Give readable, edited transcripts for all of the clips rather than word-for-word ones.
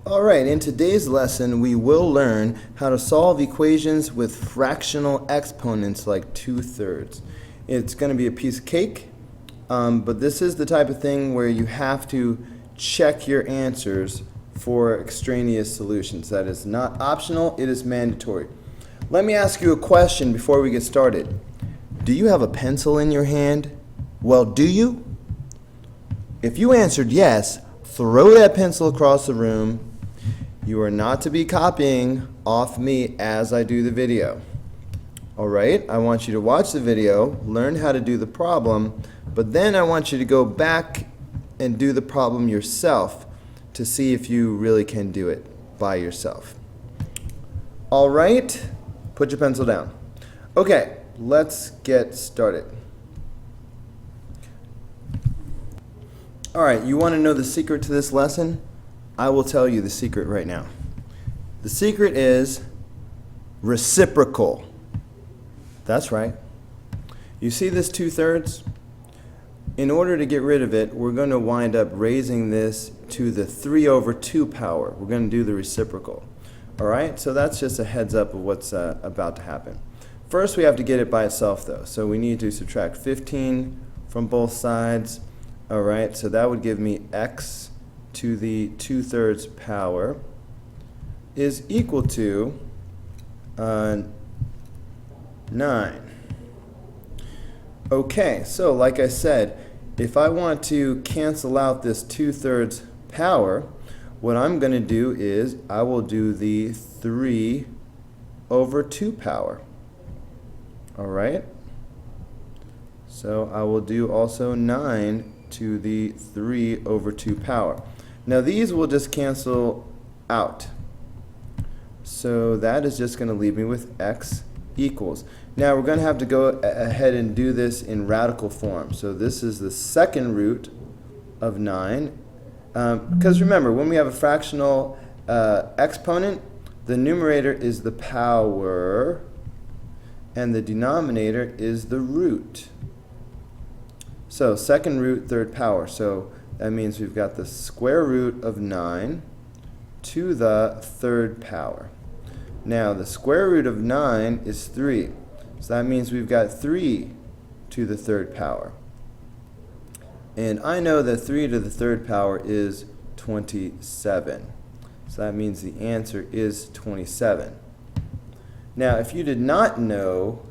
Alright, in today's lesson we will learn how to solve equations with fractional exponents like 2/3. It's going to be a piece of cake, but this is the type of thing where you have to check your answers for extraneous solutions. That is not optional, it is mandatory. Let me ask you a question before we get started. Do you have a pencil in your hand? Well, do you? If you answered yes, throw that pencil across the room. You are not to be copying off me as I do the video. Alright, I want you to watch the video, learn how to do the problem, but then I want you to go back and do the problem yourself to see if you really can do it by yourself. Alright, put your pencil down. Okay, let's get started. Alright, you want to know the secret to this lesson? I will tell you the secret right now. The secret is reciprocal. That's right. You see this 2/3? In order to get rid of it, we're going to wind up raising this to the 3/2 power. We're going to do the reciprocal. Alright, so that's just a heads up of what's about to happen. First we have to get it by itself though. So we need to subtract 15 from both sides. Alright, so that would give me x to the 2/3 power is equal to 9. Okay, so like I said, if I want to cancel out this 2/3 power, what I'm going to do is I will do the 3/2 power. Alright, so I will do also 9 to the 3/2 power. Now these will just cancel out. So that is just going to leave me with x equals. Now we're going to have to go ahead and do this in radical form. So this is the second root of 9. Because remember, when we have a fractional exponent, the numerator is the power and the denominator is the root. So second root, third power. So that means we've got the square root of 9 to the third power. Now the square root of 9 is 3. So that means we've got 3 to the third power. And I know that 3 to the third power is 27. So that means the answer is 27. Now if you did not know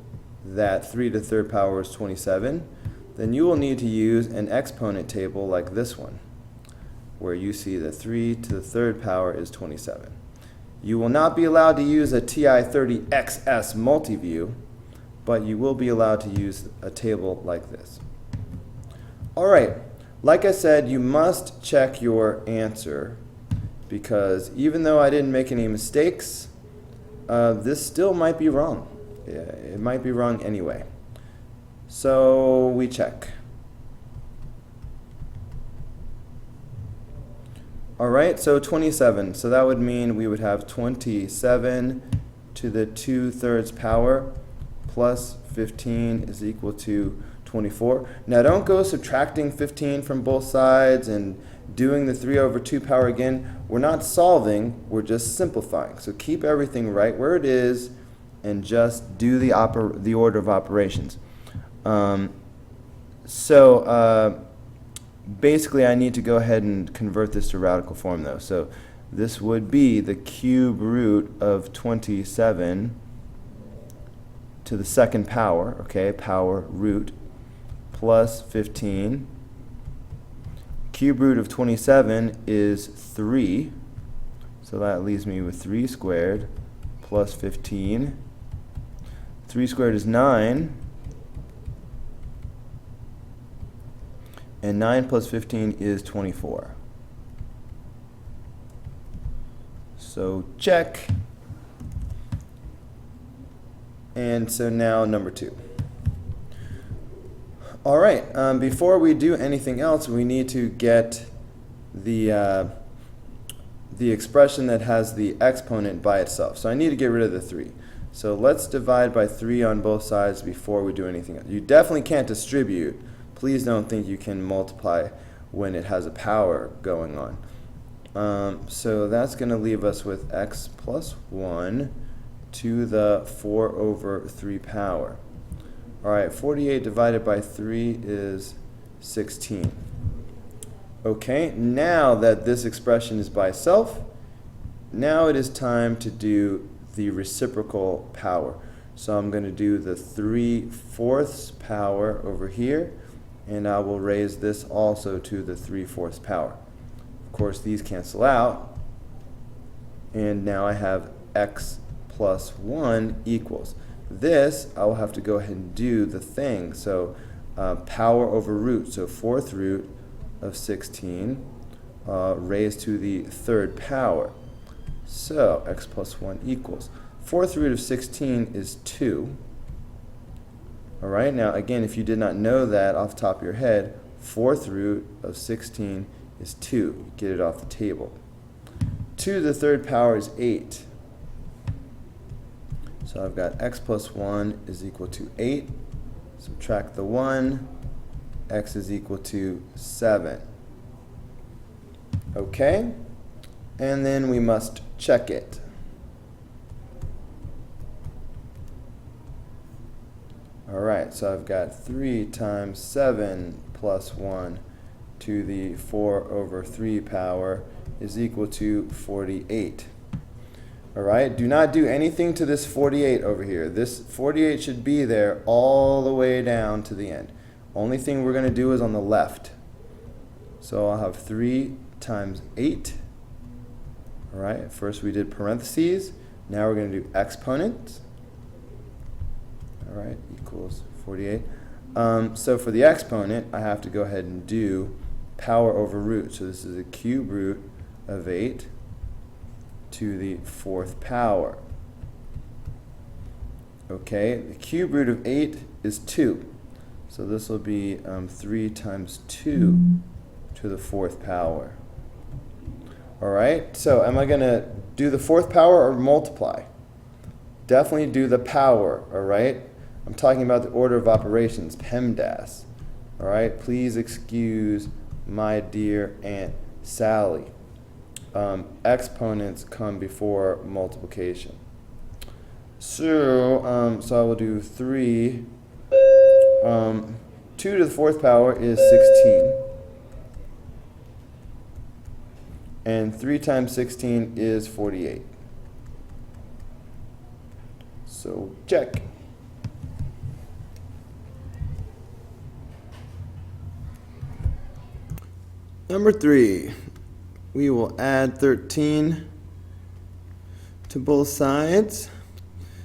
that 3 to the third power is 27, then you will need to use an exponent table like this one, where you see that 3 to the third power is 27. You will not be allowed to use a TI-30XS multiview, but you will be allowed to use a table like this. Alright, like I said, you must check your answer, because even though I didn't make any mistakes, this still might be wrong. It might be wrong anyway. So we check. Alright, so 27. So that would mean we would have 27 to the 2/3 power plus 15 is equal to 24. Now don't go subtracting 15 from both sides and doing the 3/2 power again. We're not solving, we're just simplifying. So keep everything right where it is and just do the order of operations. Basically I need to go ahead and convert this to radical form though. So this would be the cube root of 27 to the second power, okay, power root, plus 15. Cube root of 27 is 3, so that leaves me with 3 squared plus 15. 3 squared is 9. And 9 plus 15 is 24. So check. And so now number 2. Alright, before we do anything else, we need to get the expression that has the exponent by itself. So I need to get rid of the 3. So let's divide by 3 on both sides before we do anything else. You definitely can't distribute. Please don't think you can multiply when it has a power going on. So that's going to leave us with x plus 1 to the 4 over 3 power. All right, 48 divided by 3 is 16. Okay, now that this expression is by itself, now it is time to do the reciprocal power. So I'm going to do the 3/4 power over here, and I will raise this also to the 3/4 power. Of course, these cancel out, and now I have x plus 1 equals. This, I will have to go ahead and do the thing. So power over root, so 4th root of 16 raised to the 3rd power. So x plus 1 equals. 4th root of 16 is 2. All right, now again, if you did not know that off the top of your head, 4th root of 16 is 2. You get it off the table. 2 to the 3rd power is 8. So I've got x plus 1 is equal to 8. Subtract the 1. X is equal to 7. Okay? And then we must check it. All right, so I've got 3 times 7 plus 1 to the 4 over 3 power is equal to 48. All right, do not do anything to this 48 over here. This 48 should be there all the way down to the end. Only thing we're going to do is on the left. So I'll have 3 times 8. All right, first we did parentheses. Now we're going to do exponents. All right, equals 48. So for the exponent, I have to go ahead and do power over root. So this is a cube root of 8 to the 4th power. Okay, the cube root of 8 is 2. So this will be 3 times 2 to the 4th power. All right, so am I going to do the 4th power or multiply? Definitely do the power, all right? I'm talking about the order of operations, PEMDAS. All right, please excuse my dear Aunt Sally. Exponents come before multiplication. So I will do 3. 2 to the 4th power is 16. And 3 times 16 is 48. So check. Number 3. We will add 13 to both sides.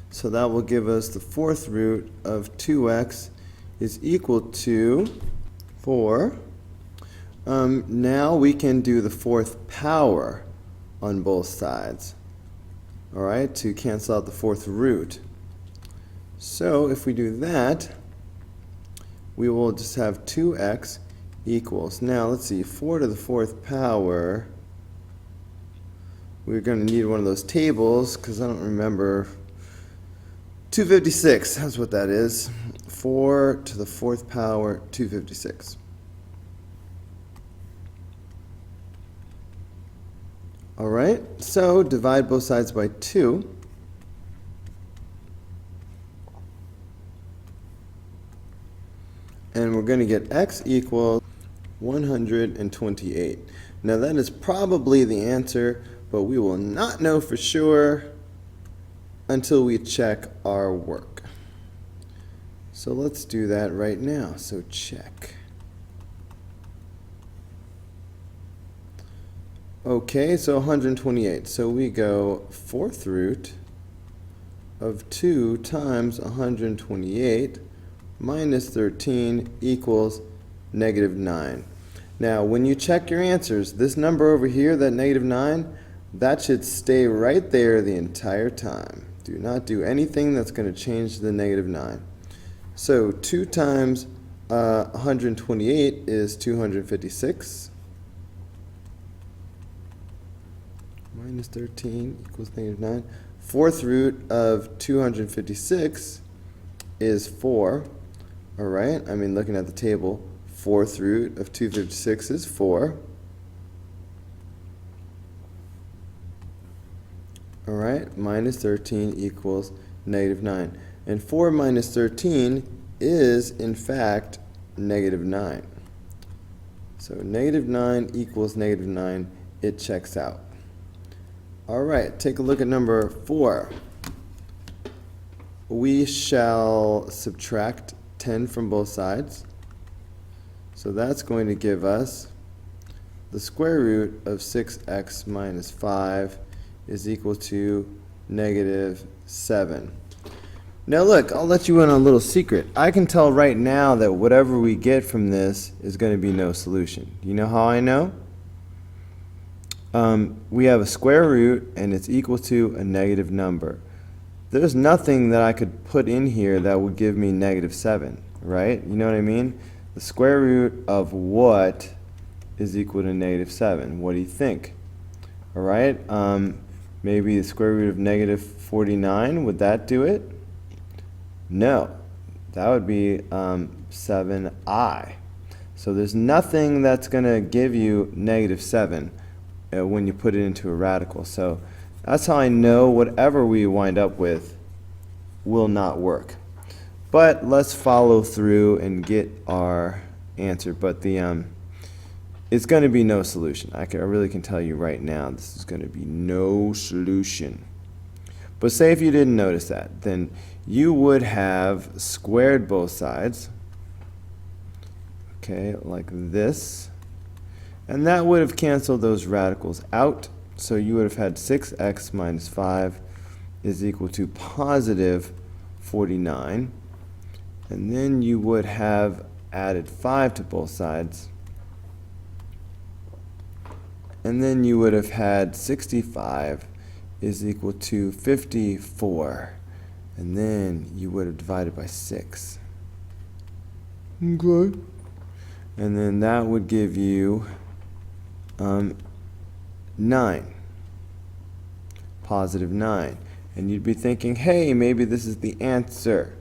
So that will give us the 4th root of 2x is equal to 4. Now we can do the 4th power on both sides. All right, to cancel out the 4th root. So if we do that, we will just have 2x equals. Now let's see, 4 to the 4th power. We're going to need one of those tables because I don't remember. 256, that's what that is. 4 to the 4th power, 256. All right, so divide both sides by 2. And we're going to get x equals 128. Now that is probably the answer, but we will not know for sure until we check our work. So let's do that right now. So check. Okay, so 128. So we go 4th root of 2 times 128 minus 13 equals -9. Now, when you check your answers, this number over here, that -9, that should stay right there the entire time. Do not do anything that's going to change the -9. So 2 times 128 is 256. Minus 13 equals -9. 4th root of 256 is 4. All right, I mean, looking at the table, 4th root of 256 is 4. All right, minus 13 equals negative 9. And 4 minus 13 is, in fact, negative 9. So negative 9 equals negative 9. It checks out. All right, take a look at number 4. We shall subtract 10 from both sides. So that's going to give us the square root of 6x minus 5 is equal to negative 7. Now look, I'll let you in on a little secret. I can tell right now that whatever we get from this is going to be no solution. Do you know how I know? We have a square root and it's equal to a negative number. There's nothing that I could put in here that would give me negative 7, right? You know what I mean? The square root of what is equal to negative 7? What do you think? All right, maybe the square root of negative 49, would that do it? No, that would be 7i. So there's nothing that's going to give you negative 7 when you put it into a radical. So that's how I know whatever we wind up with will not work. But let's follow through and get our answer. But it's going to be no solution. I really can tell you right now this is going to be no solution. But say if you didn't notice that, then you would have squared both sides, okay, like this, and that would have canceled those radicals out. So you would have had 6x minus 5 is equal to positive 49, and then you would have added 5 to both sides, and then you would have had 65 is equal to 54, and then you would have divided by 6. Okay. And then that would give you 9, positive 9. And you'd be thinking, hey, maybe this is the answer.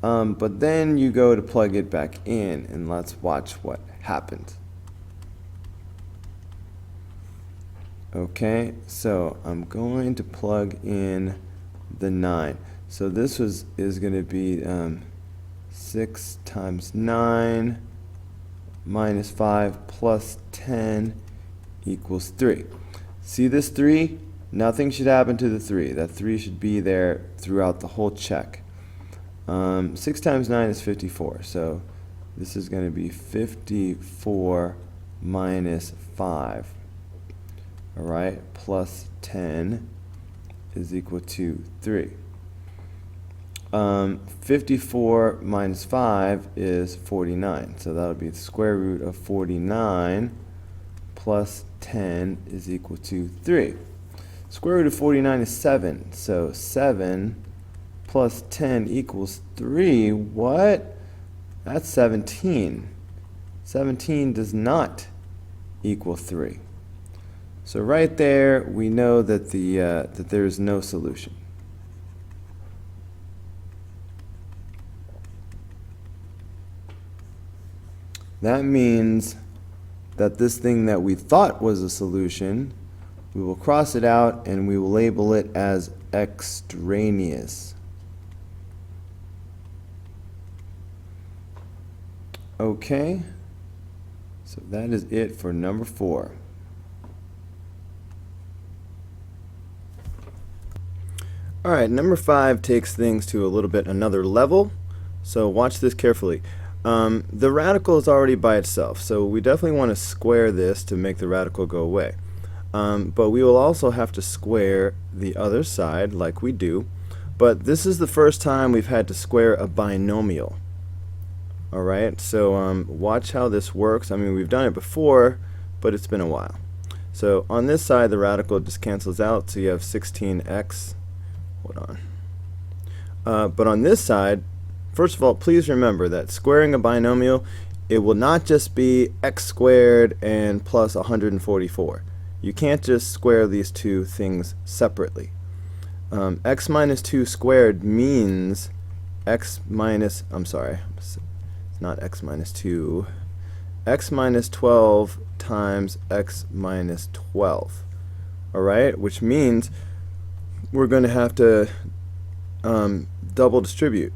But then you go to plug it back in, and let's watch what happens. Okay, so I'm going to plug in the 9. So this is going to be 6 times 9 minus 5 plus 10 equals 3. See this 3? Nothing should happen to the 3. That 3 should be there throughout the whole check. 6 times 9 is 54. So this is going to be 54 minus 5. All right, plus 10 is equal to 3. 54 minus 5 is 49. So that'll be the square root of 49 plus 10 is equal to 3. Square root of 49 is 7. So 7 plus 10 equals 3. What? That's 17. 17 does not equal 3. So right there, we know that that there is no solution. That means that this thing that we thought was a solution, we will cross it out and we will label it as extraneous. Okay, so that is it for number 4. All right, number 5 takes things to a little bit another level, so watch this carefully. The radical is already by itself, so we definitely want to square this to make the radical go away. But we will also have to square the other side like we do, but this is the first time we've had to square a binomial. All right, so watch how this works. I mean, we've done it before, but it's been a while. So on this side, the radical just cancels out, so you have 16x. Hold on. But on this side, first of all, please remember that squaring a binomial, it will not just be x squared and plus 144. You can't just square these two things separately. X minus 2 squared means x minus, I'm sorry, it's not x minus 2, x minus 12 times x minus 12. All right, which means we're going to have to double distribute.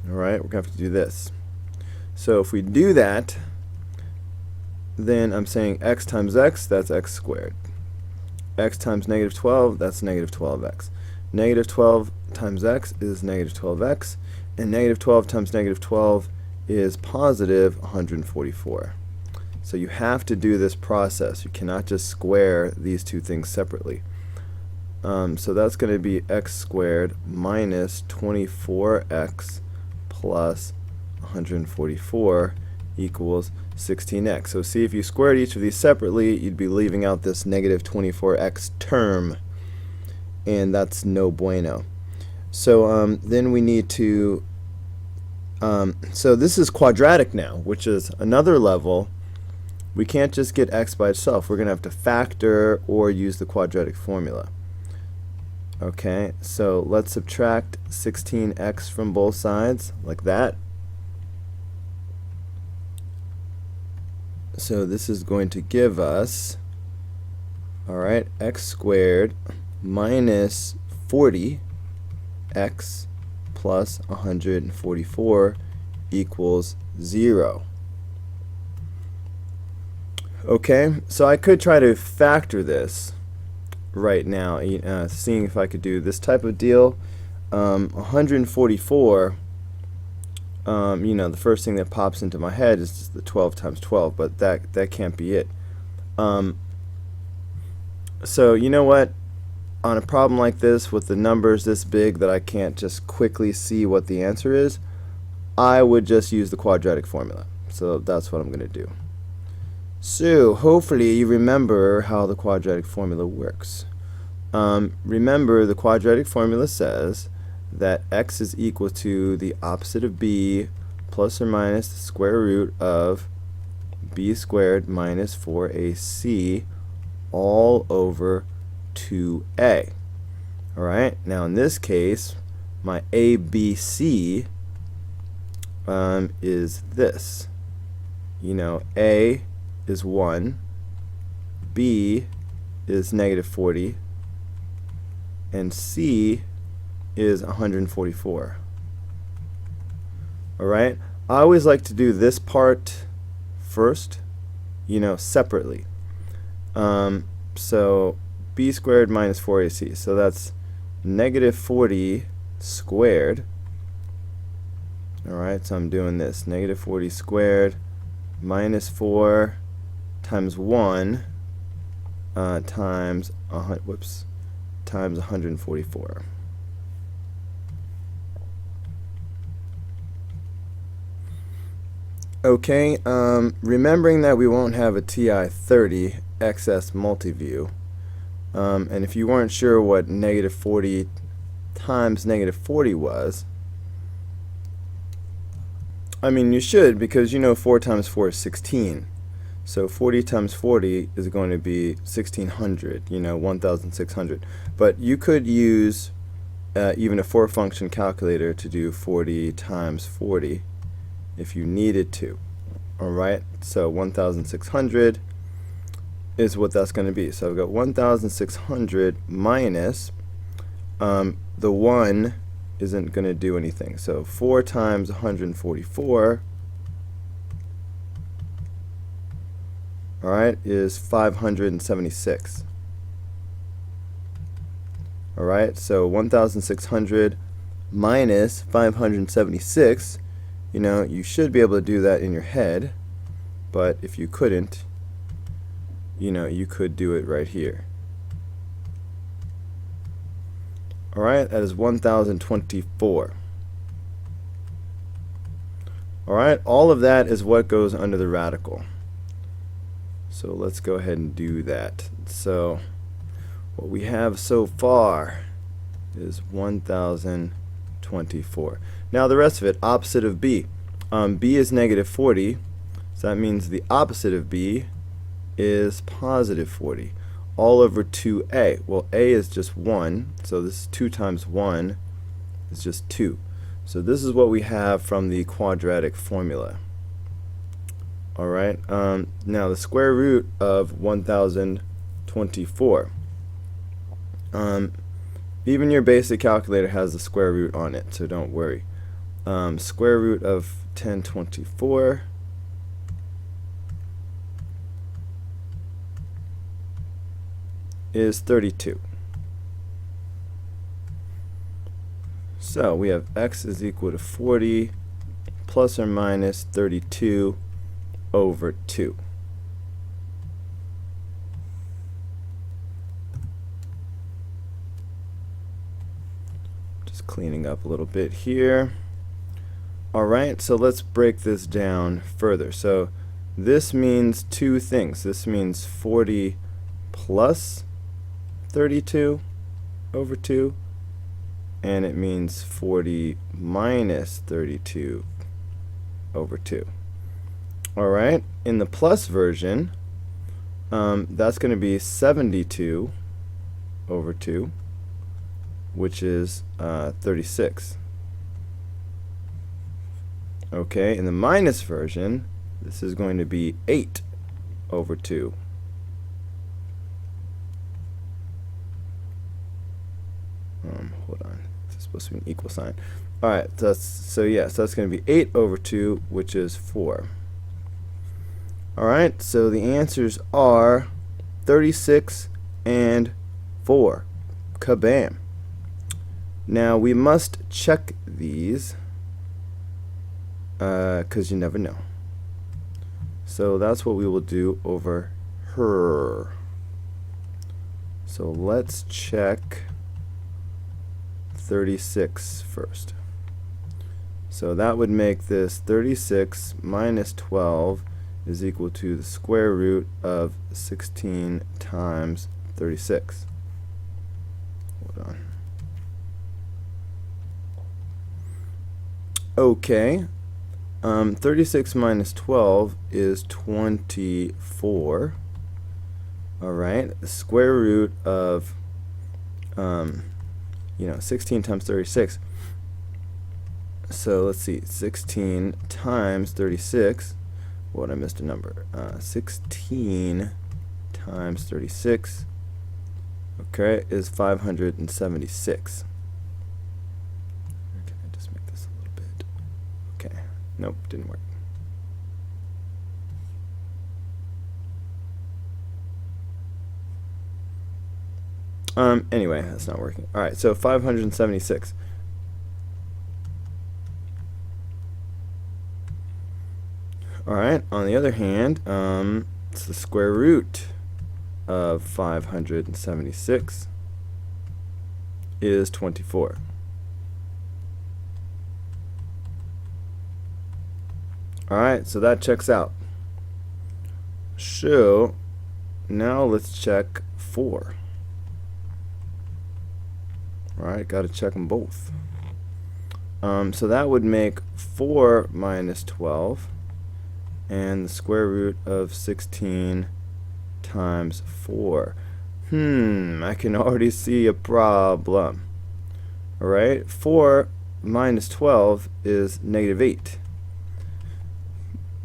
Alright, we're going to have to do this. So if we do that, then I'm saying x times x, that's x squared. X times negative 12, that's negative 12x. Negative 12 times x is negative 12x, and negative 12 times negative 12 is positive 144. So you have to do this process. You cannot just square these two things separately. So that's going to be x squared minus 24x plus 144 equals 16x. So see, if you squared each of these separately, you'd be leaving out this negative 24x term, and that's no bueno. So then we need to, so this is quadratic now, which is another level. We can't just get x by itself. We're going to have to factor or use the quadratic formula. Okay, so let's subtract 16x from both sides, like that. So this is going to give us, alright, x squared minus 40x plus 144 equals 0. Okay, so I could try to factor this right now, seeing if I could do this type of deal. 144, the first thing that pops into my head is just the 12 times 12, but that can't be it. So you know what? On a problem like this, with the numbers this big that I can't just quickly see what the answer is, I would just use the quadratic formula. So that's what I'm going to do. So hopefully you remember how the quadratic formula works. Remember, the quadratic formula says that x is equal to the opposite of b plus or minus the square root of b squared minus 4ac all over 2a. Alright, now in this case, my ABC is this. A is 1, B is negative 40, and C is 144. Alright, I always like to do this part first, separately. So b squared minus 4ac, so that's negative 40 squared. Alright, so I'm doing this, negative 40 squared minus 4 times 1 times 144. Okay, remembering that we won't have a TI-30 XS multiview, and if you weren't sure what negative 40 times negative 40 was, I mean, you should, because 4 times 4 is 16. So 40 times 40 is going to be 1600, 1600. But you could use even a 4-function calculator to do 40 times 40 if you needed to. Alright, so 1600 is what that's going to be. So I've got 1600 minus, the 1 isn't going to do anything. So 4 times 144, alright, is 576. Alright, so 1600 minus 576, you should be able to do that in your head, but if you couldn't, you could do it right here. Alright, that is 1024. Alright, all of that is what goes under the radical. So let's go ahead and do that. So what we have so far is 1024. Now the rest of it, opposite of b. B is negative 40, so that means the opposite of b is positive 40. All over 2a. Well, a is just 1, so this is 2 times 1 is just 2. So this is what we have from the quadratic formula. Alright, now the square root of 1024. Even your basic calculator has the square root on it, so don't worry. Square root of 1024 is 32. So we have x is equal to 40 plus or minus 32 over 2. Just cleaning up a little bit here. Alright, so let's break this down further. So this means two things. This means 40 plus 32 over 2, and it means 40 minus 32 over 2. Alright, in the plus version, that's going to be 72 over 2, which is 36. Okay, in the minus version, this is going to be 8 over 2. Hold on, it's supposed to be an equal sign. Alright, so yes, that's going to be 8 over 2, which is 4. Alright, so the answers are 36 and 4. Kabam. Now we must check these, because you never know. So that's what we will do over here. So let's check 36 first. So that would make this 36 minus 12 is equal to the square root of 16 times 36. Hold on. Okay. 36 minus 12 is 24. Alright, the square root of 16 times 36. So let's see, 16 times 36. What, I missed a number. 16 times 36, okay, is 576. Can I just make this a little bit? Okay. Nope, didn't work. Anyway, that's not working. Alright, so 576. Alright, on the other hand, it's the square root of 576 is 24. Alright, so that checks out. So, now let's check 4. Alright, got to check them both. So that would make 4 minus 12, and the square root of 16 times 4. I can already see a problem. Alright, 4 minus 12 is negative 8.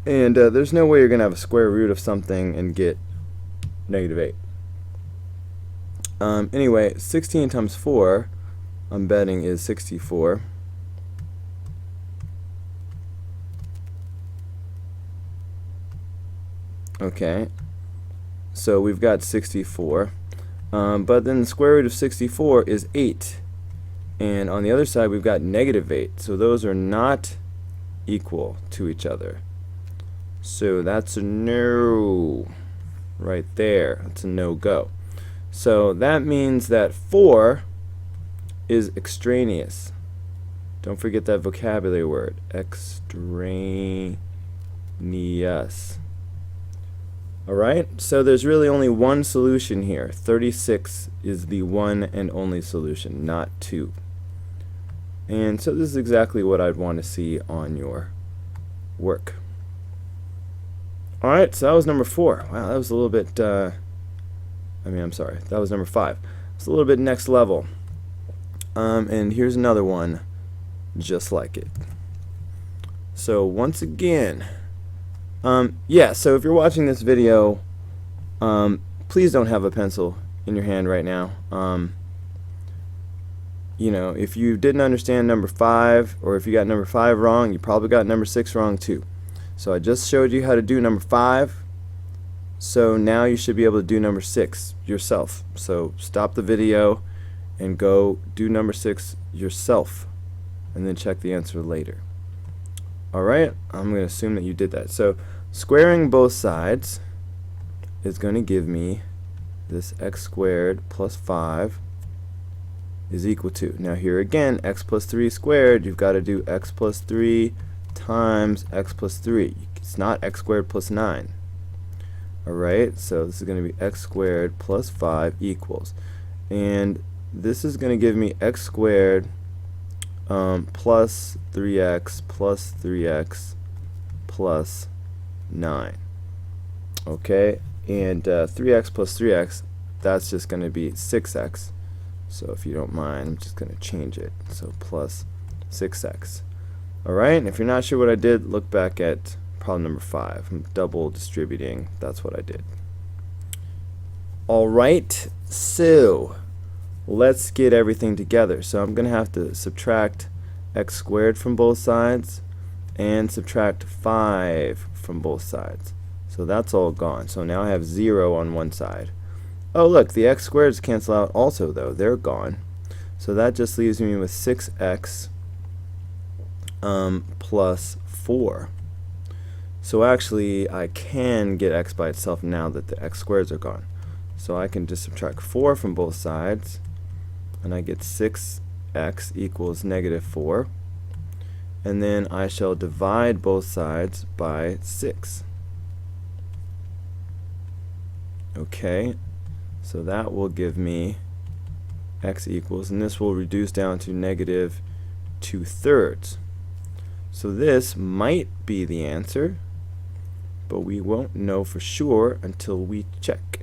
And there's no way you're going to have a square root of something and get negative 8. Anyway, 16 times 4, I'm betting, is 64. Okay, so we've got 64. But then the square root of 64 is 8. And on the other side, we've got negative 8. So those are not equal to each other. So that's a no right there. That's a no-go. So that means that 4 is extraneous. Don't forget that vocabulary word, extraneous. Alright, so there's really only one solution here. 36 is the one and only solution, not 2. And so this is exactly what I'd want to see on your work. Alright, so that was number 4. Wow, that was a little bit, I'm sorry, that was number 5. It's a little bit next level. And here's another one just like it. So once again, yeah, so if you're watching this video, please don't have a pencil in your hand right now. you know, if you didn't understand number 5, or if you got number 5 wrong, you probably got number 6 wrong too. So I just showed you how to do number 5. So now you should be able to do number 6 yourself. So stop the video and go do number 6 yourself, and then check the answer later. Alright, I'm going to assume that you did that. So squaring both sides is going to give me this x squared plus 5 is equal to, now here again, x plus 3 squared, you've got to do x plus 3 times x plus 3. It's not x squared plus 9. Alright, so this is going to be x squared plus 5 equals, and this is going to give me x squared plus 3x plus 3x plus 9. Okay, and 3x plus 3x, that's just going to be 6x. So if you don't mind, I'm just going to change it. So plus 6x. Alright, and if you're not sure what I did, look back at problem number 5. I'm double distributing. That's what I did. Alright, so let's get everything together. So I'm going to have to subtract x squared from both sides and subtract 5 from both sides. So that's all gone. So now I have 0 on one side. Oh look, the x squareds cancel out also though. They're gone. So that just leaves me with 6x plus 4. So actually I can get x by itself now that the x squareds are gone. So I can just subtract 4 from both sides, and I get 6x equals negative 4. And then I shall divide both sides by 6. Okay, so that will give me x equals, and this will reduce down to negative 2/3. So this might be the answer, but we won't know for sure until we check.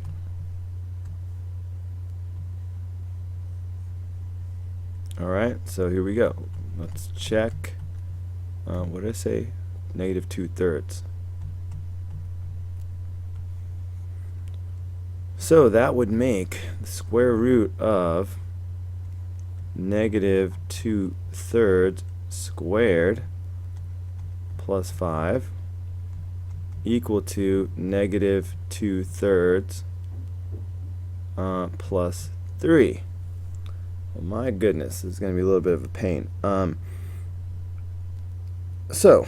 Alright, so here we go. Let's check. What did I say? Negative 2/3. So that would make the square root of negative 2/3 squared plus 5 equal to negative 2/3 plus 3. Well, my goodness, this is going to be a little bit of a pain. So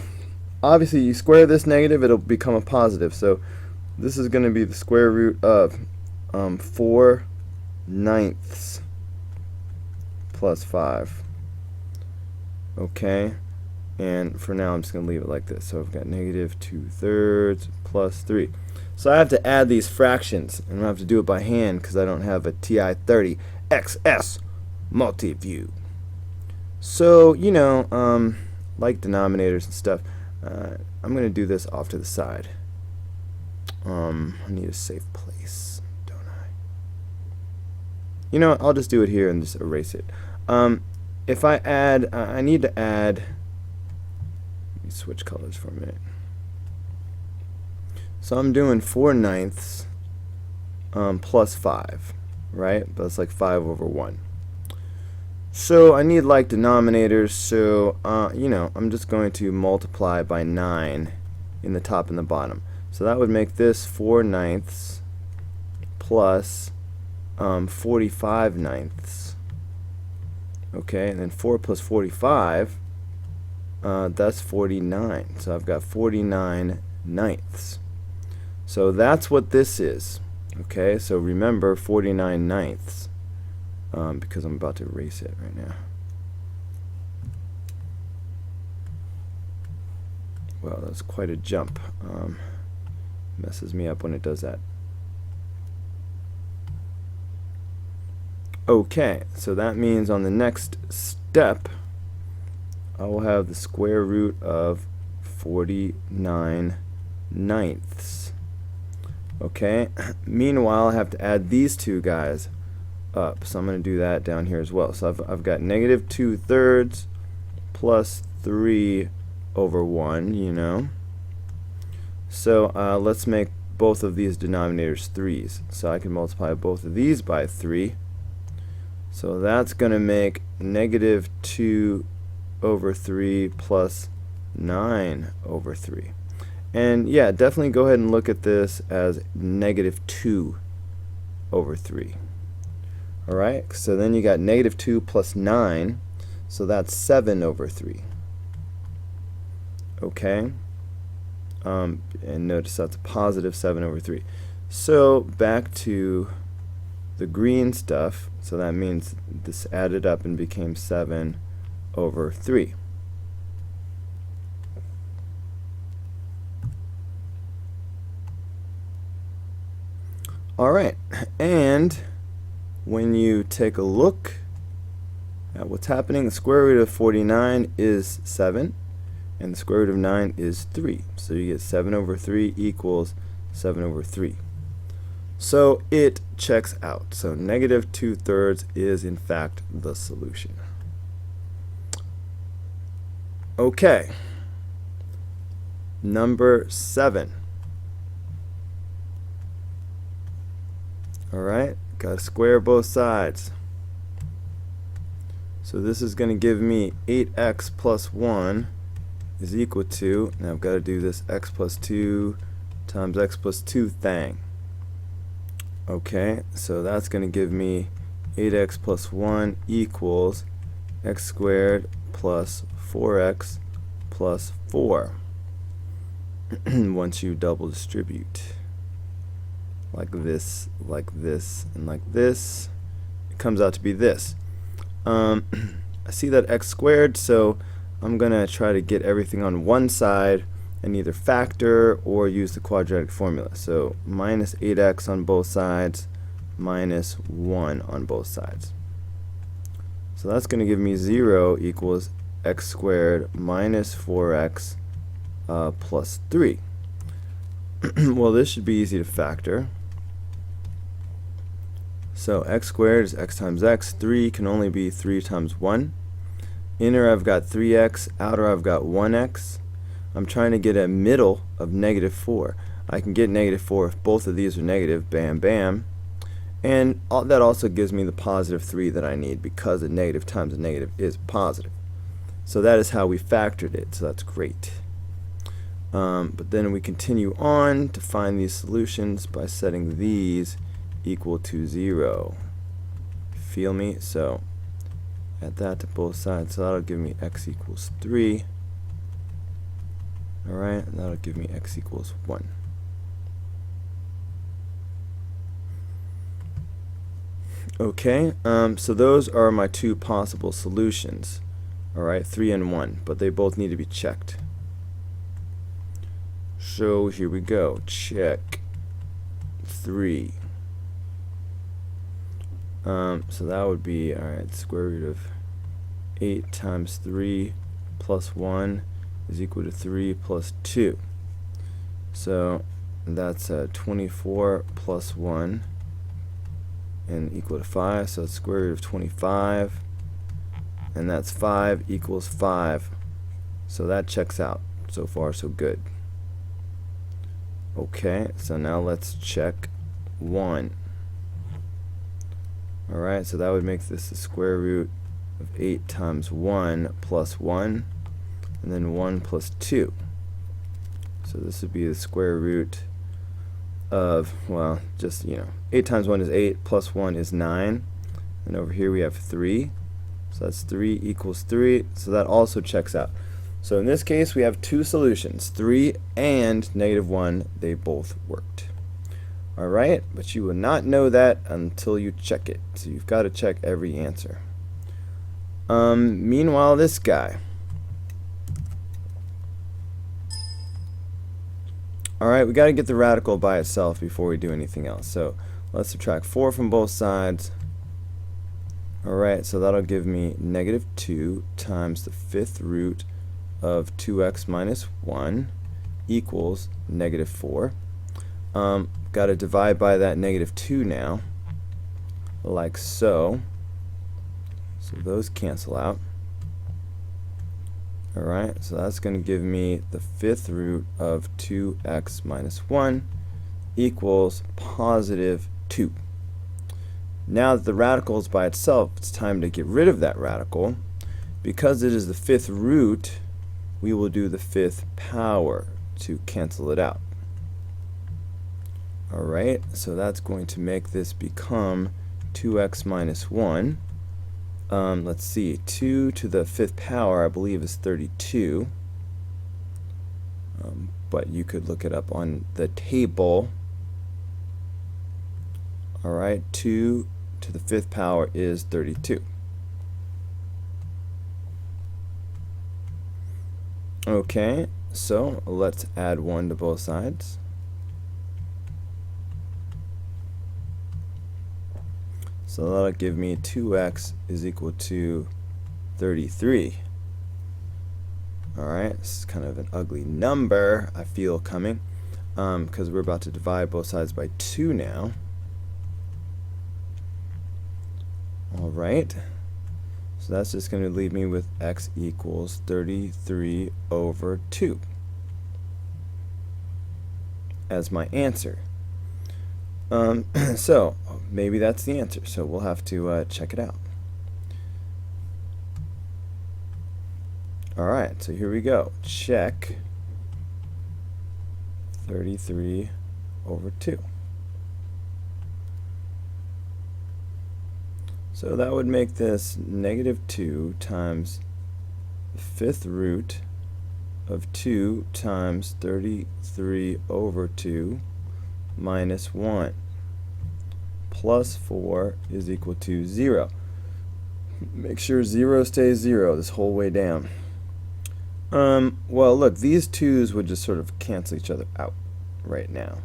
obviously you square this negative, it'll become a positive. So this is going to be the square root of 4/9 plus 5. Okay, and for now I'm just going to leave it like this. So I've got negative 2/3 plus 3. So I have to add these fractions, and I have to do it by hand because I don't have a TI-30 XS multi-view. So, you know, like denominators and stuff, I'm going to do this off to the side. I need a safe place, don't I? You know what, I'll just do it here and just erase it. If I add, I need to add, let me switch colors for a minute. So I'm doing 4/9 plus 5, right? But it's like 5 over 1. So I need like denominators, so you know, I'm just going to multiply by 9 in the top and the bottom. So that would make this 4/9 plus 45/9. Okay, and then 4 plus 45, that's 49. So I've got 49/9. So that's what this is. Okay, so remember 49/9. Because I'm about to erase it right now. Well, that's quite a jump. Messes me up when it does that. Okay, so that means on the next step I will have the square root of 49/9. Okay, meanwhile I have to add these two guys up, so I'm going to do that down here as well. So I've got negative 2/3 plus 3 over 1, you know. So let's make both of these denominators 3's. So I can multiply both of these by 3. So that's going to make negative 2 over 3 plus 9 over 3. And yeah, definitely go ahead and look at this as negative 2 over 3. Alright, so then you got negative 2 plus 9, so that's 7 over 3. Okay? And notice that's a positive 7 over 3. So back to the green stuff, so that means this added up and became 7 over 3. Alright, and when you take a look at what's happening, the square root of 49 is 7, and the square root of 9 is 3. So you get 7 over 3 equals 7 over 3. So it checks out. So negative 2/3 is in fact the solution. Okay. Number 7. Alright, got to square both sides. So this is going to give me 8x plus 1 is equal to, now I've got to do this x plus 2 times x plus 2 thing. Okay, so that's going to give me 8x plus 1 equals x squared plus 4x plus 4 once you double distribute. Like this, and like this, it comes out to be this. I see that x squared, so I'm going to try to get everything on one side and either factor or use the quadratic formula. So minus 8x on both sides, minus 1 on both sides. So that's going to give me 0 equals x squared minus 4x plus 3. Well, this should be easy to factor. So x squared is x times x. 3 can only be 3 times 1. Inner I've got 3x, outer I've got 1x. I'm trying to get a middle of negative 4. I can get negative 4 if both of these are negative, bam bam. And that also gives me the positive 3 that I need, because a negative times a negative is positive. So that is how we factored it, so that's great. But then we continue on to find these solutions by setting these equal to 0. Feel me? So add that to both sides, so that'll give me x equals 3. Alright, and that'll give me x equals 1. Okay, so those are my two possible solutions. Alright, 3 and 1, but they both need to be checked. So here we go. Check 3. So that would be, alright, square root of 8 times 3 plus 1 is equal to 3 plus 2. So that's 24 plus 1 and equal to 5. So it's square root of 25. And that's 5 equals 5. So that checks out. So far, so good. Okay, so now let's check 1. Alright, so that would make this the square root of 8 times 1 plus 1, and then 1 plus 2. So this would be the square root of, well, just, 8 times 1 is 8, plus 1 is 9, and over here we have 3. So that's 3 equals 3, so that also checks out. So in this case we have two solutions, 3 and negative 1, they both worked. Alright, but you will not know that until you check it. So you've got to check every answer. Meanwhile, this guy. Alright, we got to get the radical by itself before we do anything else. So let's subtract 4 from both sides. Alright, so that'll give me negative 2 times the 5th root of 2x minus 1 equals negative 4. Got to divide by that negative 2 now, like so. So those cancel out. Alright, so that's going to give me the 5th root of 2x minus 1 equals positive 2. Now that the radical is by itself, it's time to get rid of that radical. Because it is the fifth root, we will do the fifth power to cancel it out. Alright, so that's going to make this become 2x minus 1. Let's see, 2 to the fifth power I believe is 32. But you could look it up on the table. Alright, 2 to the fifth power is 32. Okay, so let's add 1 to both sides. So that'll give me 2x is equal to 33. Alright, this is kind of an ugly number, I feel, coming, because we're about to divide both sides by 2 now. Alright, so that's just going to leave me with x equals 33 over 2 as my answer. So maybe that's the answer, so we'll have to check it out. Alright, so here we go. Check 33 over 2. So that would make this negative 2 times the fifth root of 2 times 33 over 2 minus 1 plus 4 is equal to 0. Make sure 0 stays 0 this whole way down. Well, look, these 2's would just sort of cancel each other out right now.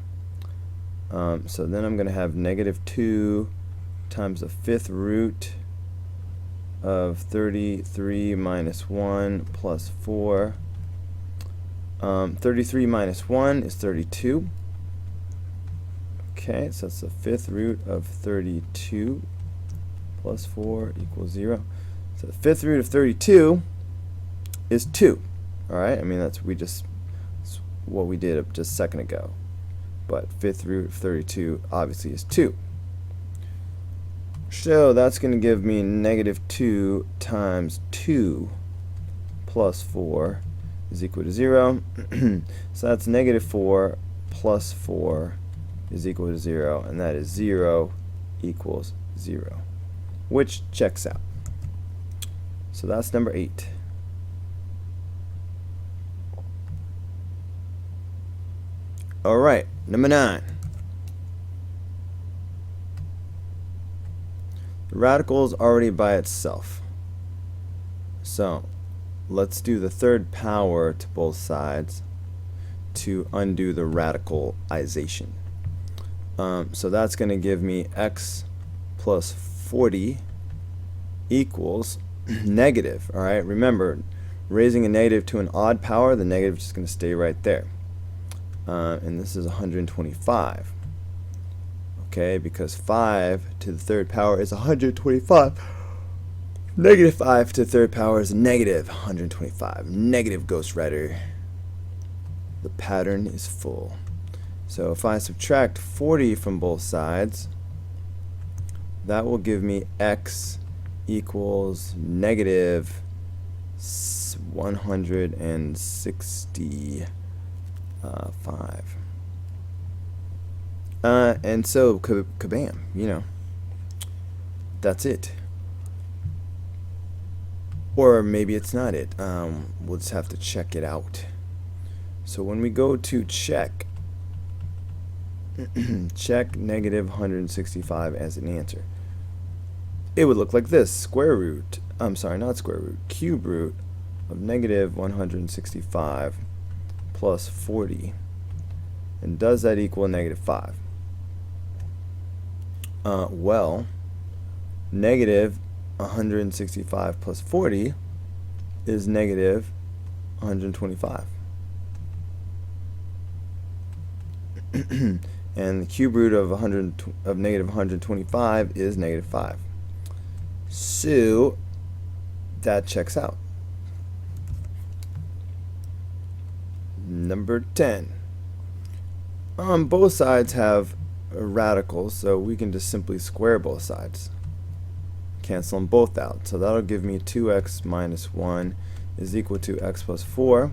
So then I'm going to have negative 2 times the fifth root of 33 minus 1 plus 4. 33 minus 1 is 32. Okay, so that's the fifth root of 32 plus 4 equals 0. So the fifth root of 32 is 2. Alright, I mean that's what we did just a second ago. But fifth root of 32 obviously is 2. So that's going to give me negative 2 times 2 plus 4 is equal to 0. So that's negative 4 plus 4 is equal to 0, and that is 0 equals 0, which checks out. So that's number 8. Alright, number 9. The radical is already by itself. So let's do the third power to both sides to undo the radicalization. So that's going to give me x plus 40 equals negative. Alright, remember, raising a negative to an odd power, the negative is just going to stay right there. And this is 125. Okay, because 5 to the third power is 125. Negative 5 to the third power is negative 125. Negative, Ghost Rider. The pattern is full. So if I subtract 40 from both sides, that will give me x equals negative 165. And so, kabam, you know, that's it. Or maybe it's not it. We'll just have to check it out. So when we go to check, check negative 165 as an answer, it would look like this. Square root, I'm sorry, not square root, cube root of negative 165 plus 40. And does that equal negative 5? Well, negative 165 plus 40 is negative 125. And the cube root of negative 125 is negative 5. So that checks out. Number 10. Both sides have a radical, so we can just simply square both sides. Cancel them both out. So that'll give me 2x minus 1 is equal to x plus 4.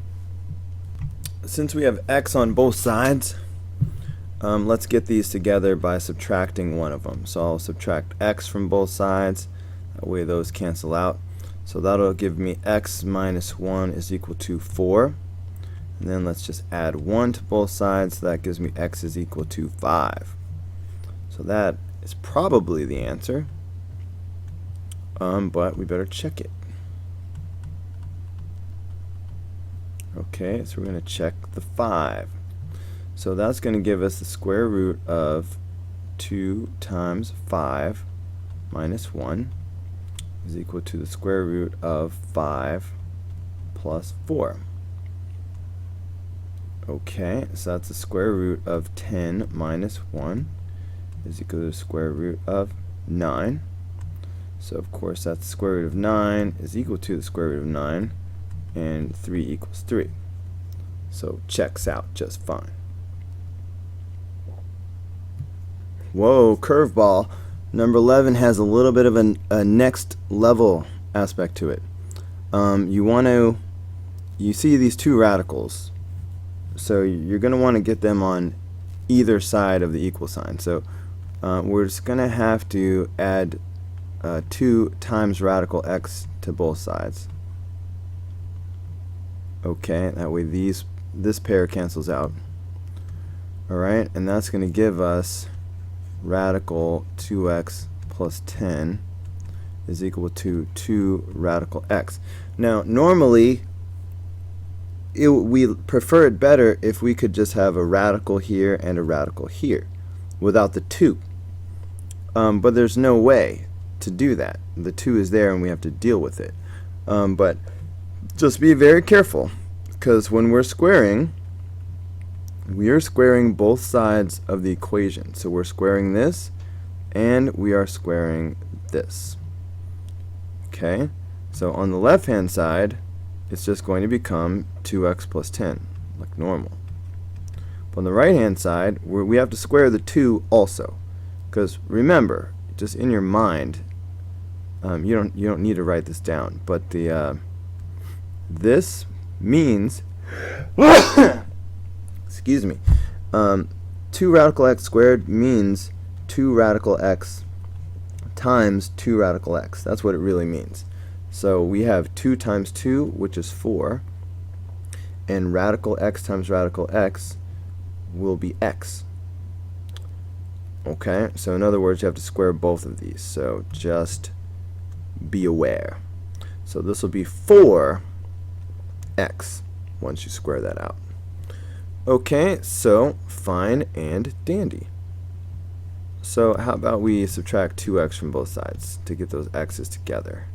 Since we have x on both sides, let's get these together by subtracting one of them. So I'll subtract x from both sides. That way those cancel out. So that'll give me x minus 1 is equal to 4. And then let's just add 1 to both sides. So that gives me x is equal to 5. So that is probably the answer. But we better check it. Okay, so we're going to check the 5. So that's going to give us the square root of 2 times 5 minus 1 is equal to the square root of 5 plus 4. Okay, so that's the square root of 10 minus 1 is equal to the square root of 9. So of course that's the square root of 9 is equal to the square root of 9, and 3 equals 3. So checks out just fine. Whoa, curveball. Number 11 has a little bit of a next level aspect to it. You see these two radicals, so you're going to want to get them on either side of the equal sign. So we're just going to have to add 2 times radical x to both sides. Okay, that way this pair cancels out. Alright, and that's going to give us radical 2x plus 10 is equal to 2 radical x. Now, normally, we prefer it better if we could just have a radical here and a radical here without the 2. But there's no way to do that. The 2 is there and we have to deal with it. But just be very careful, because when we're squaring, we are squaring both sides of the equation. So we're squaring this and we are squaring this. Okay, so on the left hand side it's just going to become 2x plus 10 like normal. But on the right hand side we have to square the 2 also, because remember, just in your mind, you don't need to write this down, but this means excuse me, 2 radical x squared means 2 radical x times 2 radical x. That's what it really means. So we have 2 times 2, which is 4, and radical x times radical x will be x. Okay, so in other words, you have to square both of these, so just be aware. So this will be 4x once you square that out. Okay, so fine and dandy. So how about we subtract 2x from both sides to get those x's together.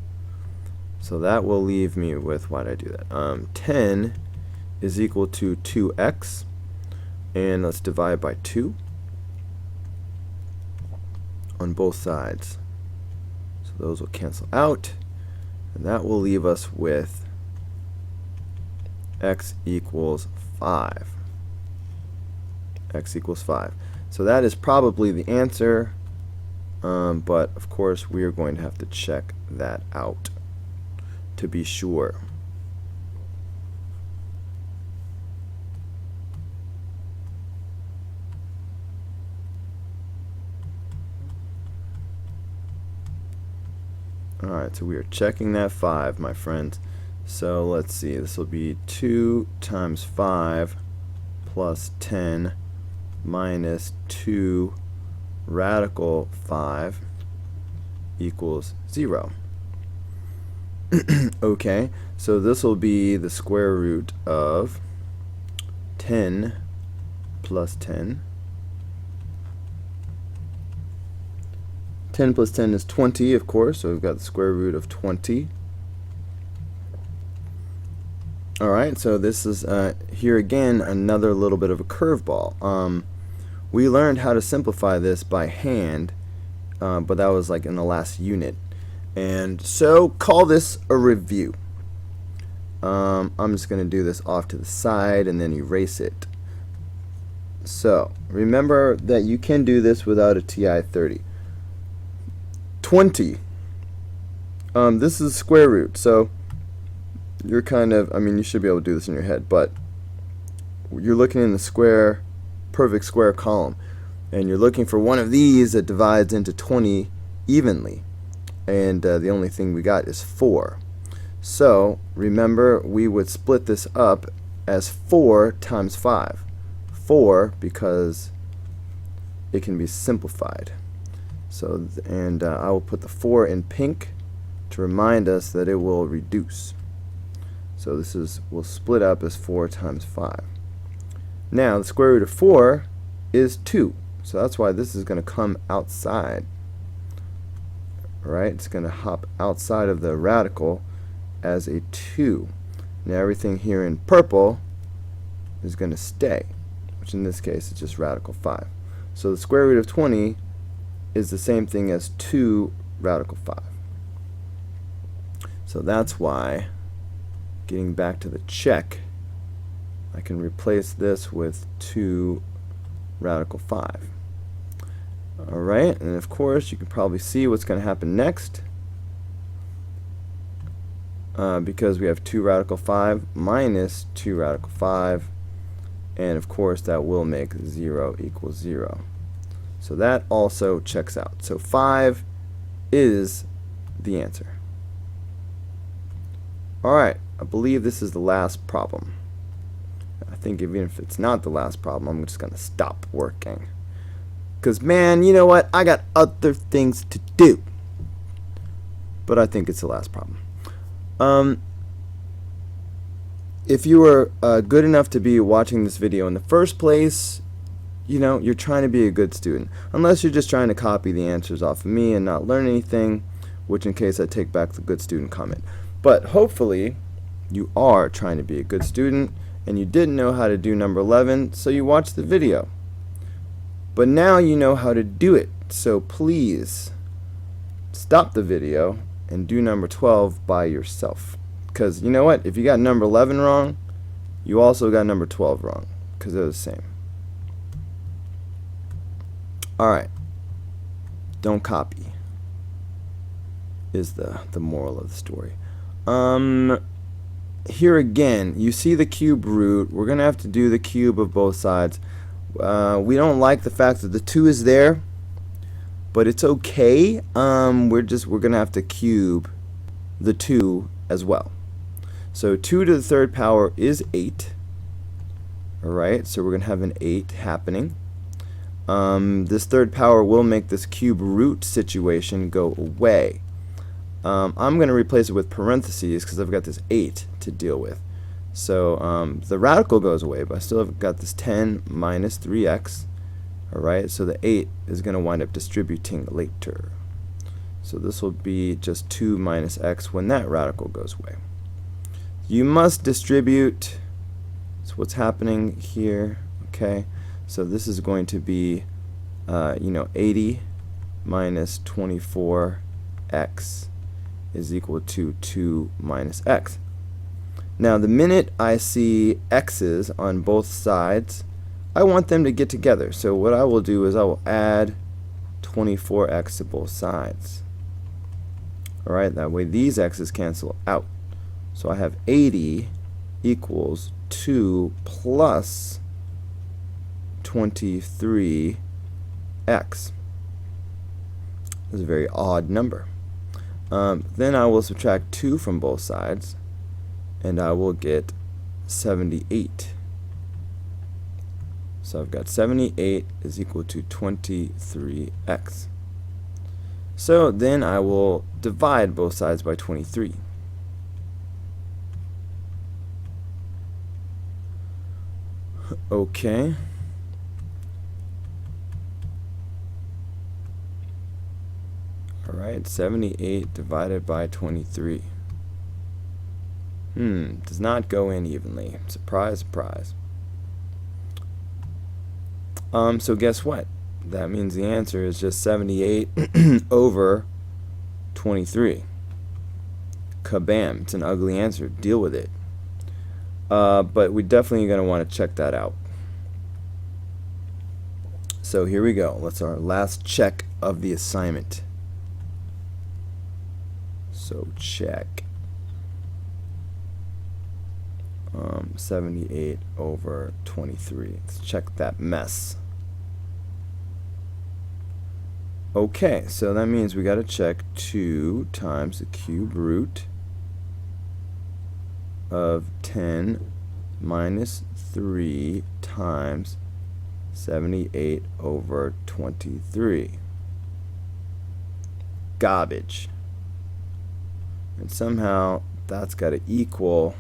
So that will leave me with, why did I do that? 10 is equal to 2x, and let's divide by 2 on both sides. So those will cancel out, and that will leave us with x equals 5. X equals 5. So that is probably the answer, but of course we are going to have to check that out to be sure. Alright, so we are checking that 5, my friends. So let's see, this will be 2 times 5 plus 10 minus 2 radical 5 equals 0. Okay, so this will be the square root of 10 plus 10. 10 plus 10 is 20, of course, so we've got the square root of 20. Alright, so this is, here again, another little bit of a curveball. We learned how to simplify this by hand, but that was like in the last unit. And so, call this a review. I'm just going to do this off to the side and then erase it. So remember that you can do this without a TI-30. 20. This is square root, so you're kind of, I mean, you should be able to do this in your head, but you're looking in the square, perfect square column, and you're looking for one of these that divides into 20 evenly, and the only thing we got is 4. So remember, we would split this up as 4 times 5. 4 because it can be simplified. So, and I will put the 4 in pink to remind us that it will reduce. So this is, will split up as 4 times 5. Now the square root of 4 is 2. So that's why this is going to come outside. Alright, it's going to hop outside of the radical as a 2. Now everything here in purple is going to stay, which in this case is just radical 5. So the square root of 20 is the same thing as 2 radical 5. So that's why, getting back to the check, I can replace this with 2 radical 5. Alright, and of course you can probably see what's going to happen next. Because we have 2 radical 5 minus 2 radical 5, and of course that will make 0 equals 0. So that also checks out. So 5 is the answer. Alright, I believe this is the last problem. I think even if it's not the last problem, I'm just going to stop working. Because, man, you know what? I got other things to do. But I think it's the last problem. If you were good enough to be watching this video in the first place, you know, you're trying to be a good student. Unless you're just trying to copy the answers off of me and not learn anything, which in case I take back the good student comment. But hopefully you are trying to be a good student and you didn't know how to do number 11, so you watched the video. But now you know how to do it, so please stop the video and do number 12 by yourself. Because you know what? If you got number 11 wrong, you also got number 12 wrong, because they're the same. Alright. Don't copy is the moral of the story. Here again, you see the cube root. We're going to have to do the cube of both sides. We don't like the fact that the 2 is there, but it's okay. We're going to have to cube the 2 as well. So 2 to the third power is 8. Alright, so we're going to have an 8 happening. This third power will make this cube root situation go away. I'm going to replace it with parentheses because I've got this 8 to deal with. So the radical goes away, but I still have got this 10 minus 3x. Alright, so the 8 is going to wind up distributing later. So this will be just 2 minus x when that radical goes away. You must distribute. So what's happening here? Okay, so this is going to be 80 minus 24x is equal to 2 minus x. Now the minute I see x's on both sides, I want them to get together. So what I will do is I will add 24x to both sides. Alright, that way these x's cancel out. So I have 80 equals 2 plus 23x. This is a very odd number. Then I will subtract 2 from both sides, and I will get 78. So I've got 78 is equal to 23x. So then I will divide both sides by 23. Okay. Alright, 78 divided by 23. Does not go in evenly. Surprise, surprise. So guess what? That means the answer is just 78 over 23. Kabam. It's an ugly answer. Deal with it. But we're definitely going to want to check that out. So here we go. Let's our last check of the assignment. So check 78 over 23. Let's check that mess. Okay, so that means we got to check 2 times the cube root of 10 minus 3 times 78 over 23. Garbage. And somehow that's got to equal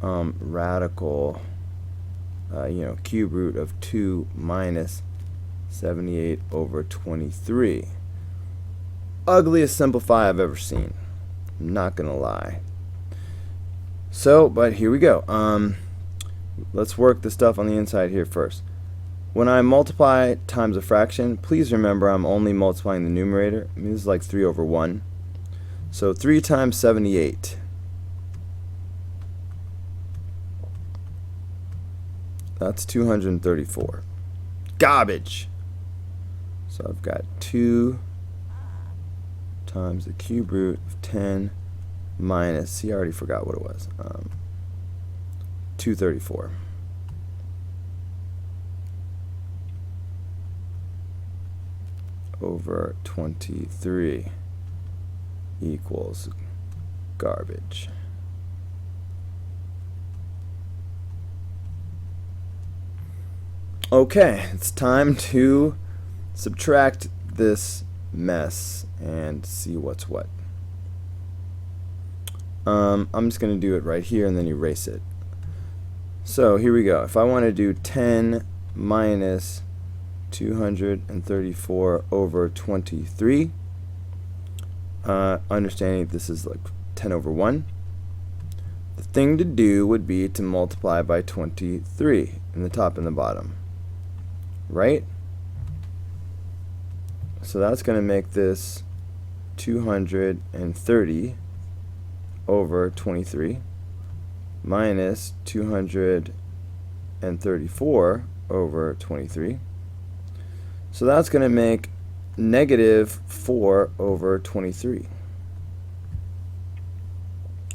radical, cube root of 2 minus 78 over 23. Ugliest simplify I've ever seen. I'm not gonna lie. So, but here we go. Let's work the stuff on the inside here first. When I multiply times a fraction, please remember I'm only multiplying the numerator. I mean, this is like 3 over 1. So 3 times 78. That's 234. Garbage! So I've got 2 times the cube root of 10 minus, see, I already forgot what it was, 234. Over 23 equals garbage. Okay, it's time to subtract this mess and see what's what. I'm just going to do it right here and then erase it. So here we go. If I want to do 10 minus 234 over 23, understanding this is like 10 over 1, the thing to do would be to multiply by 23 in the top and the bottom, right? So that's going to make this 230 over 23 minus 234 over 23. So that's going to make negative 4 over 23.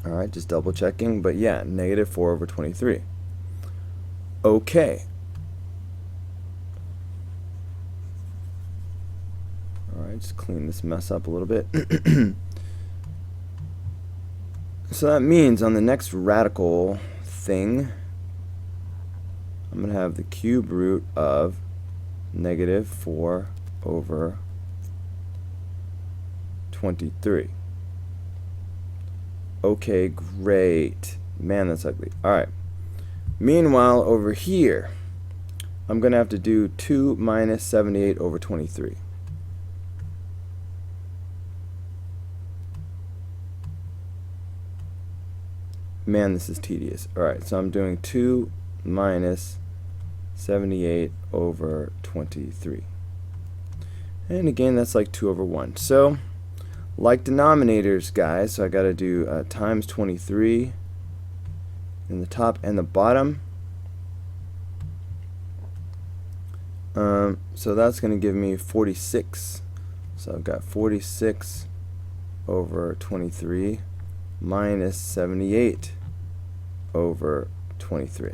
Alright, just double checking, but yeah, negative 4 over 23. Okay. Alright, just clean this mess up a little bit. So that means on the next radical thing, I'm going to have the cube root of negative 4 over 23. Okay, great. Man, that's ugly. Alright. Meanwhile, over here, I'm going to have to do 2 minus 78 over 23. Man, this is tedious. Alright, so I'm doing 2 minus 78 over 23. And again, that's like 2 over 1. So, like denominators, guys, so I got to do times 23 in the top and the bottom. So that's going to give me 46. So I've got 46 over 23 minus 78 over 23.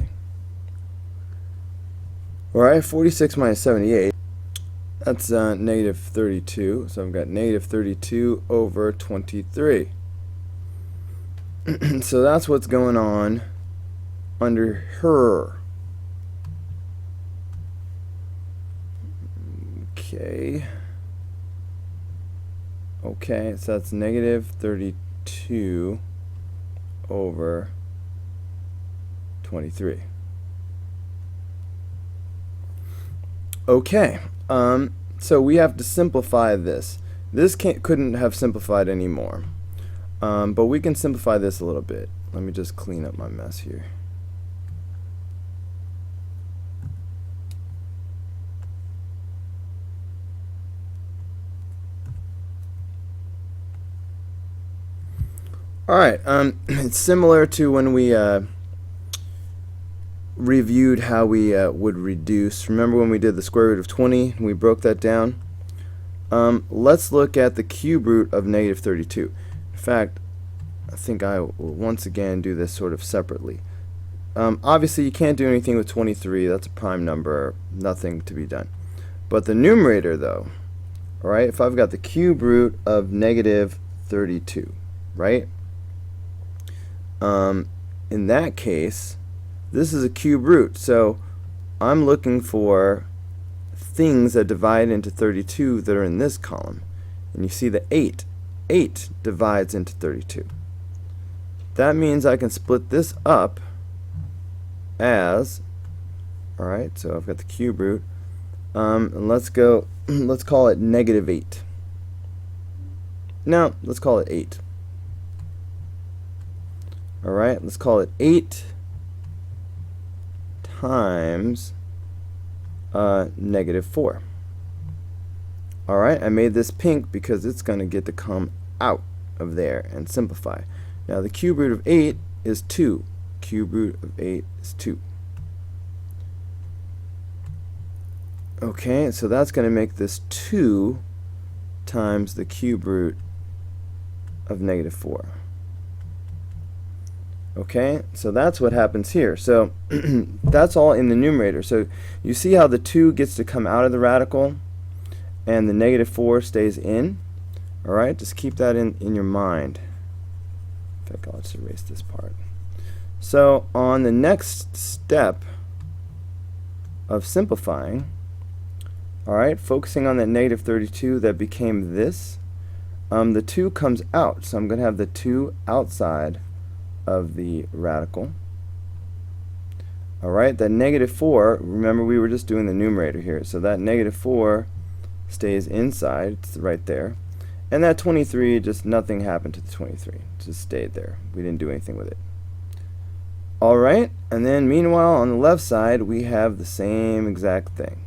Alright, 46 minus 78, that's negative 32. So I've got negative 32 over 23. So that's what's going on under her. Okay, so that's negative 32 over 23. Okay, so we have to simplify this. This couldn't have simplified anymore, but we can simplify this a little bit. Let me just clean up my mess here. Alright, it's similar to when we reviewed how we would reduce. Remember when we did the square root of 20 and we broke that down? Let's look at the cube root of negative 32. In fact, I think I will once again do this sort of separately. Obviously, you can't do anything with 23. That's a prime number. Nothing to be done. But the numerator, though, all right, if I've got the cube root of negative 32, right? In that case, this is a cube root. So I'm looking for things that divide into 32 that are in this column. And you see the 8. 8 divides into 32. That means I can split this up as, all right, so I've got the cube root, and let's call it negative 8. No, let's call it 8. All right, let's call it 8 times negative 4. All right, I made this pink because it's going to get to come out of there and simplify. Now the cube root of 8 is 2. Cube root of 8 is 2. Okay, so that's going to make this 2 times the cube root of negative 4. Okay, so that's what happens here. So that's all in the numerator. So you see how the 2 gets to come out of the radical and the negative 4 stays in? All right, just keep that in your mind. In fact, I'll just erase this part. So on the next step of simplifying, all right, focusing on that negative 32 that became this, the 2 comes out. So I'm going to have the 2 outside of the radical. All right, that negative 4, remember we were just doing the numerator here, so that negative 4 stays inside, it's right there. And that 23, just nothing happened to the 23, it just stayed there. We didn't do anything with it. All right, and then meanwhile on the left side we have the same exact thing.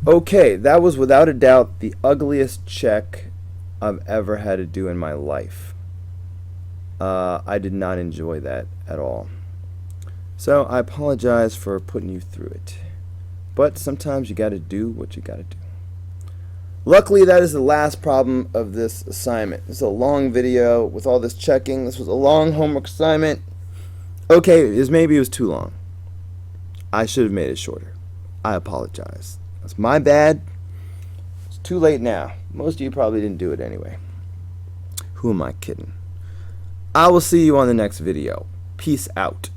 Okay, that was without a doubt the ugliest check I've ever had to do in my life. I did not enjoy that at all. So I apologize for putting you through it. But sometimes you got to do what you got to do. Luckily, that is the last problem of this assignment. This is a long video with all this checking. This was a long homework assignment. Okay, maybe it was too long. I should have made it shorter. I apologize. That's my bad. It's too late now. Most of you probably didn't do it anyway. Who am I kidding? I will see you on the next video. Peace out.